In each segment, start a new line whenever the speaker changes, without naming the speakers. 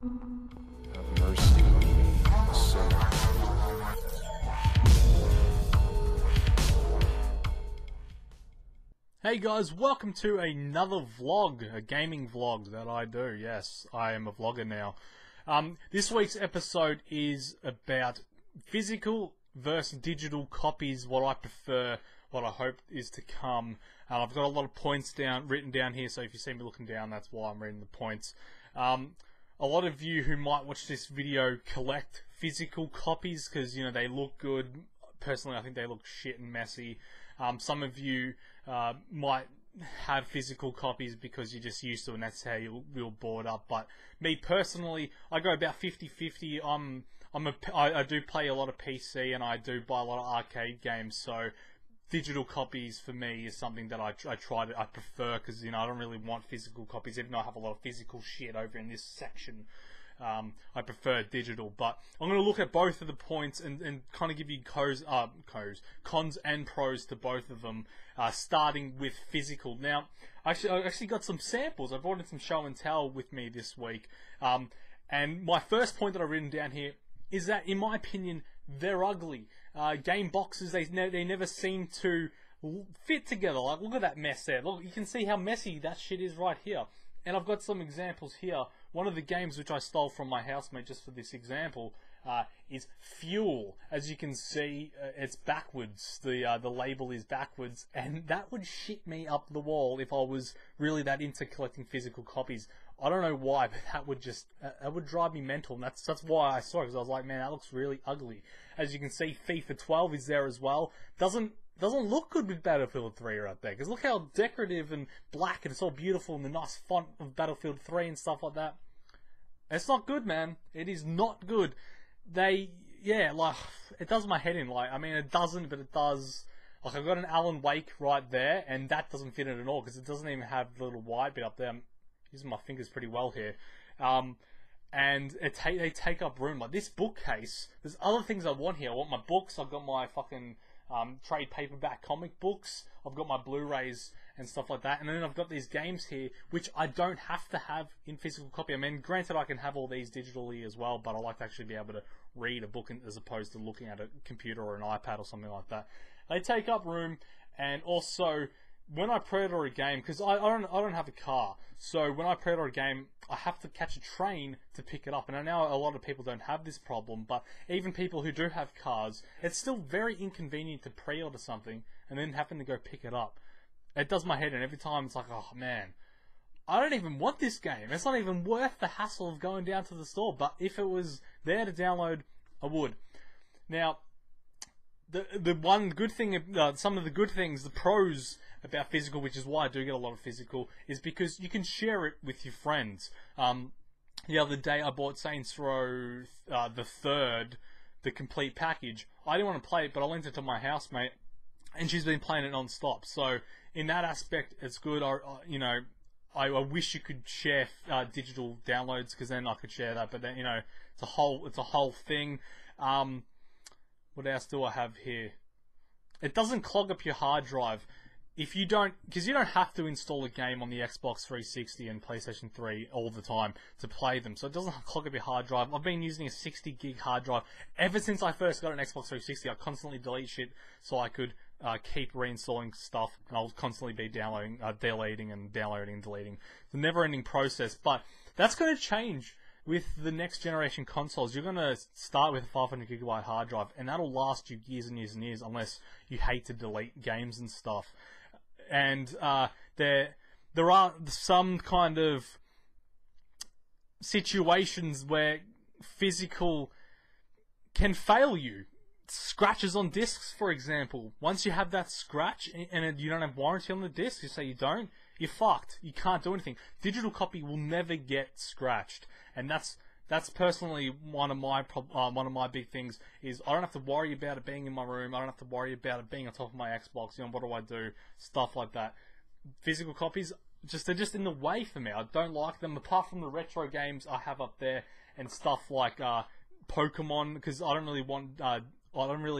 Have mercy on me, a sinner.
Hey guys, welcome to another vlog, a gaming vlog that I do. Yes, I am a vlogger now. This week's episode is about physical versus digital copies, what I prefer, what I hope is to come. I've got a lot of points written down here, so if you see me looking down, that's why I'm reading the points. A lot of you who might watch this video collect physical copies because, you know, they look good. Personally, I think they look shit and messy. Some of you might have physical copies because you're just used to it and that's how you'll board up. But me personally, I go about 50-50. I do play a lot of PC and I do buy a lot of arcade games, so digital copies for me is something that I prefer because, you know, I don't really want physical copies, even though I have a lot of physical shit over in this section. I prefer digital, but I'm going to look at both of the points and kind of give you cons and pros to both of them, starting with physical. Now, I actually got some samples. I brought in some show and tell with me this week, and my first point that I've written down here is that, in my opinion, they're ugly. Game boxes, they never seem to fit together. Like, look at that mess there. Look, you can see how messy that shit is right here. And I've got some examples here. One of the games which I stole from my housemate just for this example is Fuel. As you can see, it's backwards. The label is backwards, and that would shit me up the wall if I was really that into collecting physical copies. I don't know why, but that would drive me mental, and that's why I saw it, because I was like, man, that looks really ugly. As you can see, FIFA 12 is there as well. Doesn't look good with Battlefield 3 right there, because look how decorative and black and it's all beautiful and the nice font of Battlefield 3 and stuff like that. It's not good, man. It is not good. Like, it does my head in. Like, I mean, it doesn't, but it does. Like, I've got an Alan Wake right there, and that doesn't fit it at all, because it doesn't even have the little white bit up there. I'm using my fingers pretty well here. And they take up room. Like, this bookcase, there's other things I want here. I want my books. I've got my fucking trade paperback comic books. I've got my Blu-rays and stuff like that. And then I've got these games here, which I don't have to have in physical copy. I mean, granted, I can have all these digitally as well, but I like to actually be able to read a book as opposed to looking at a computer or an iPad or something like that. They take up room, and also, when I pre-order a game, because I don't have a car, so when I pre-order a game, I have to catch a train to pick it up. And I know a lot of people don't have this problem, but even people who do have cars, it's still very inconvenient to pre-order something and then having to go pick it up. It does my head in. Every time it's like, oh man, I don't even want this game. It's not even worth the hassle of going down to the store. But if it was there to download, I would. Now, the one good thing, some of the good things, the pros about physical, which is why I do get a lot of physical, is because you can share it with your friends. The other day I bought Saints Row the third, the complete package. I didn't want to play it, but I lent it to my housemate, and she's been playing it non-stop. So in that aspect, it's good. I wish you could share digital downloads, because then I could share that. But then, you know, it's a whole thing. What else do I have here? It doesn't clog up your hard drive. If you don't, because you don't have to install a game on the Xbox 360 and PlayStation 3 all the time to play them, so it doesn't clog up your hard drive. I've been using a 60 gig hard drive ever since I first got an Xbox 360. I constantly delete shit so I could keep reinstalling stuff, and I'll constantly be deleting and downloading and deleting. It's a never-ending process, but that's going to change with the next generation consoles. You're going to start with a 500 gigabyte hard drive, and that'll last you years and years and years, unless you hate to delete games and stuff. And there are some kind of situations where physical can fail you. Scratches on discs, for example. Once you have that scratch and you don't have warranty on the disc, you say you don't, you're fucked. You can't do anything. Digital copy will never get scratched, and that's personally one of my big things. Is I don't have to worry about it being in my room. I don't have to worry about it being on top of my Xbox. You know, what do I do? Stuff like that. Physical copies, they're just in the way for me. I don't like them. Apart from the retro games I have up there and stuff like Pokemon, because I don't really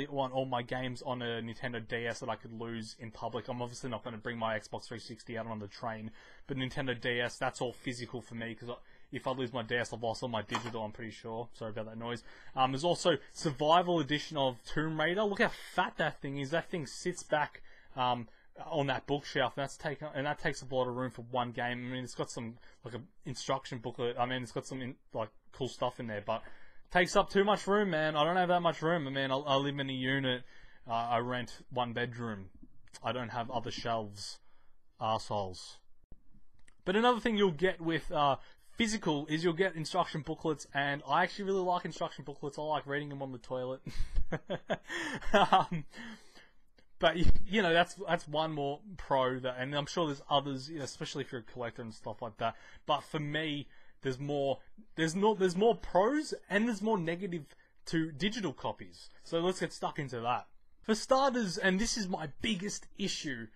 want all my games on a Nintendo DS that I could lose in public. I'm obviously not going to bring my Xbox 360 out on the train, but Nintendo DS, that's all physical for me, because if I lose my DS, I've lost all my digital, I'm pretty sure. Sorry about that noise. There's also Survival Edition of Tomb Raider. Look how fat that thing is. That thing sits back on that bookshelf. And that takes up a lot of room for one game. I mean, it's got some, like, a instruction booklet. I mean, it's got some, like, cool stuff in there, but it takes up too much room, man. I don't have that much room. I mean, I live in a unit. I rent one bedroom. I don't have other shelves. Arseholes. But another thing you'll get with physical is you'll get instruction booklets, and I actually really like instruction booklets. I like reading them on the toilet. But you know, that's one more pro that, and I'm sure there's others, especially if you're a collector and stuff like that. But for me, there's more pros and there's more negative to digital copies. So let's get stuck into that. For starters, and this is my biggest issue,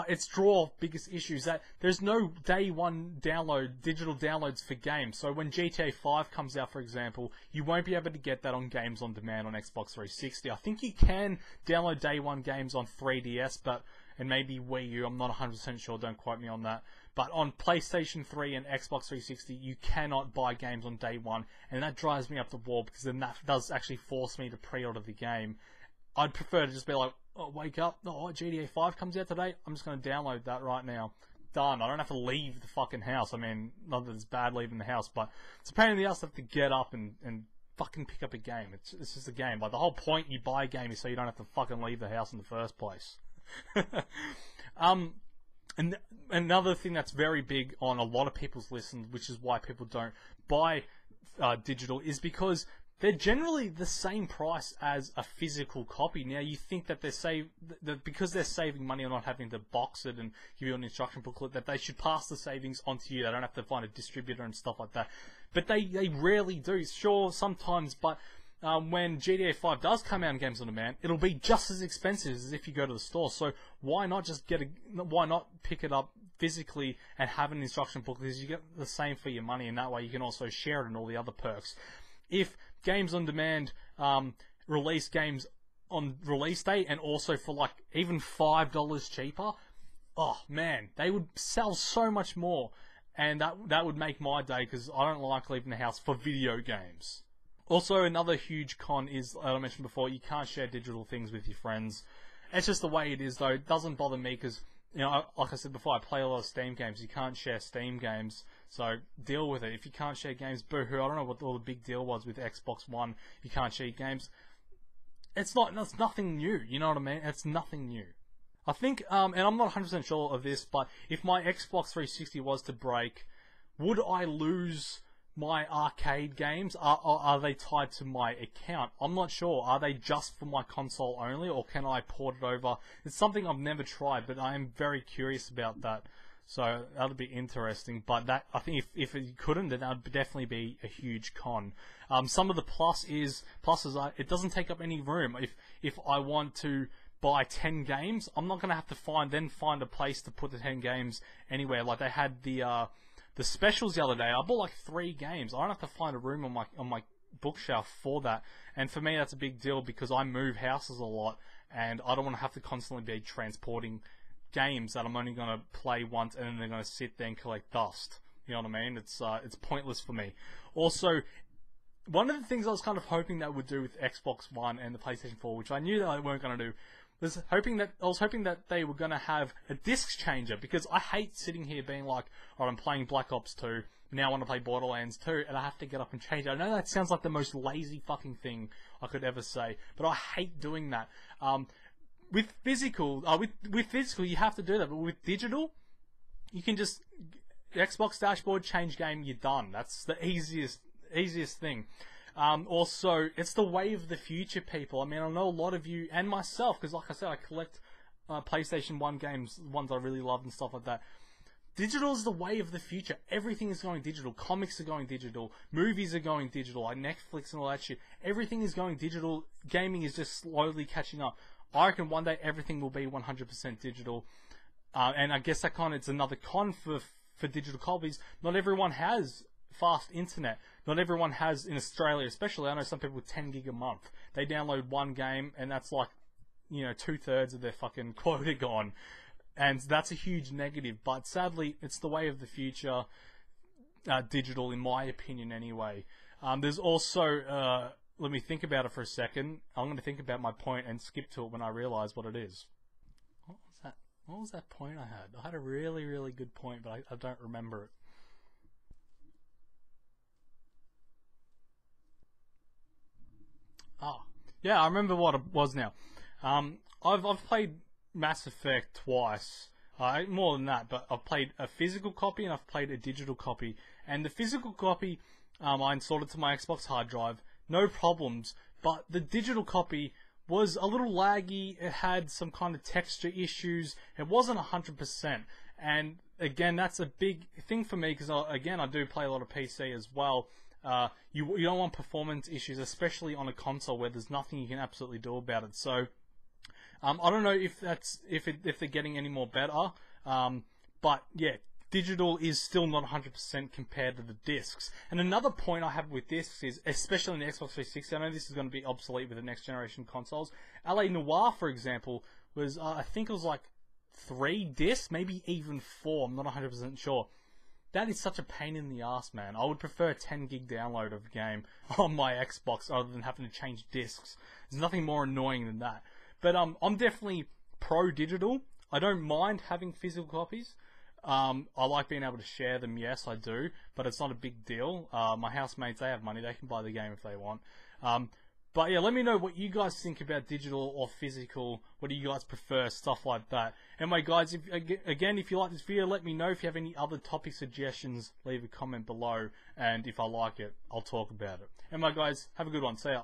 it's draw biggest issues, that there's no day one digital downloads for games. So when GTA 5 comes out, for example, you won't be able to get that on Games on Demand on Xbox 360. I think you can download day one games on 3DS, and maybe Wii U, I'm not 100% sure, don't quote me on that. But on PlayStation 3 and Xbox 360, you cannot buy games on day one, and that drives me up the wall, because then that does actually force me to pre-order the game. I'd prefer to just be like, oh, wake up, oh, GTA 5 comes out today, I'm just going to download that right now. Done. I don't have to leave the fucking house. I mean, not that it's bad leaving the house, but it's a pain in the ass to have to get up and fucking pick up a game. It's just a game. Like, the whole point you buy a game is so you don't have to fucking leave the house in the first place. And another thing that's very big on a lot of people's lists, which is why people don't buy digital, is because they're generally the same price as a physical copy. Now, you think that because they're saving money on not having to box it and give you an instruction booklet, that they should pass the savings onto you. They don't have to find a distributor and stuff like that. But they rarely do. Sure, sometimes, but when GTA 5 does come out in Games on Demand, it'll be just as expensive as if you go to the store. So why not pick it up physically and have an instruction booklet, because you get the same for your money, and that way you can also share it and all the other perks. If Games on Demand release games on release date, and also for like even $5 cheaper, oh man, they would sell so much more, and that would make my day, because I don't like leaving the house for video games. Also, another huge con is, like I mentioned before, you can't share digital things with your friends. It's just the way it is, though. It doesn't bother me, because, you know, like I said before, I play a lot of Steam games. You can't share Steam games, so deal with it. If you can't share games, boo-hoo. I don't know what all the big deal was with Xbox One. You can't share games. It's nothing new, you know what I mean? It's nothing new. I think, and I'm not 100% sure of this, but if my Xbox 360 was to break, would I lose my arcade games? Are they tied to my account? I'm not sure. Are they just for my console only, or can I port it over? It's something I've never tried, but I am very curious about that. So that'll be interesting. But that, I think if you couldn't, then that would definitely be a huge con. Some of the pluses are it doesn't take up any room. If I want to buy 10 games, I'm not going to have to find a place to put the 10 games anywhere. Like they had the specials the other day. I bought like 3 games. I don't have to find a room on my bookshelf for that. And for me, that's a big deal, because I move houses a lot, and I don't want to have to constantly be transporting games that I'm only going to play once, and then they're going to sit there and collect dust. You know what I mean? It's pointless for me. Also, one of the things I was kind of hoping that would do with Xbox One and the PlayStation 4, which I knew that they weren't going to do, I was hoping that they were going to have a disc changer, because I hate sitting here being like, oh, I'm playing Black Ops 2, now I want to play Borderlands 2, and I have to get up and change it. I know that sounds like the most lazy fucking thing I could ever say, but I hate doing that. With physical, you have to do that, but with digital, you can just Xbox dashboard, change game, you're done. That's the easiest thing. Also, it's the way of the future, people. I mean, I know a lot of you, and myself, because like I said, I collect PlayStation 1 games, ones I really love and stuff like that. Digital is the way of the future. Everything is going digital. Comics are going digital. Movies are going digital, like Netflix and all that shit. Everything is going digital. Gaming is just slowly catching up. I reckon one day everything will be 100% digital. And I guess it's another con for digital copies. Not everyone has fast internet. Not everyone has, in Australia especially, I know some people with 10 gig a month. They download one game, and that's like, 2/3 of their fucking quota gone. And that's a huge negative, but sadly, it's the way of the future. digital, in my opinion, anyway. There's also, let me think about it for a second. I'm going to think about my point and skip to it when I realise what it is. What was that? What was that point I had? I had a really, really good point, but I don't remember it. Oh, yeah, I remember what it was now. I've played Mass Effect twice. More than that, but I've played a physical copy and I've played a digital copy. And the physical copy, I installed it to my Xbox hard drive, no problems. But the digital copy was a little laggy. It had some kind of texture issues. It wasn't 100%. And again, that's a big thing for me because I do play a lot of PC as well. You don't want performance issues, especially on a console where there's nothing you can absolutely do about it. So I don't know if they're getting any more better, but yeah, digital is still not 100% compared to the discs. And another point I have with discs is, especially in the Xbox 360, I know this is going to be obsolete with the next generation consoles. LA Noire, for example, was I think it was like 3 discs, maybe even 4. I'm not 100% sure. That is such a pain in the ass, man. I would prefer a 10 gig download of a game on my Xbox rather than having to change discs. There's nothing more annoying than that. But I'm definitely pro digital. I don't mind having physical copies. I like being able to share them. Yes, I do, but it's not a big deal. My housemates, they have money; they can buy the game if they want. But yeah, let me know what you guys think about digital or physical. What do you guys prefer? Stuff like that. Anyway, guys, if you like this video, let me know. If you have any other topic suggestions, leave a comment below, and if I like it, I'll talk about it. Anyway, guys, have a good one. See ya.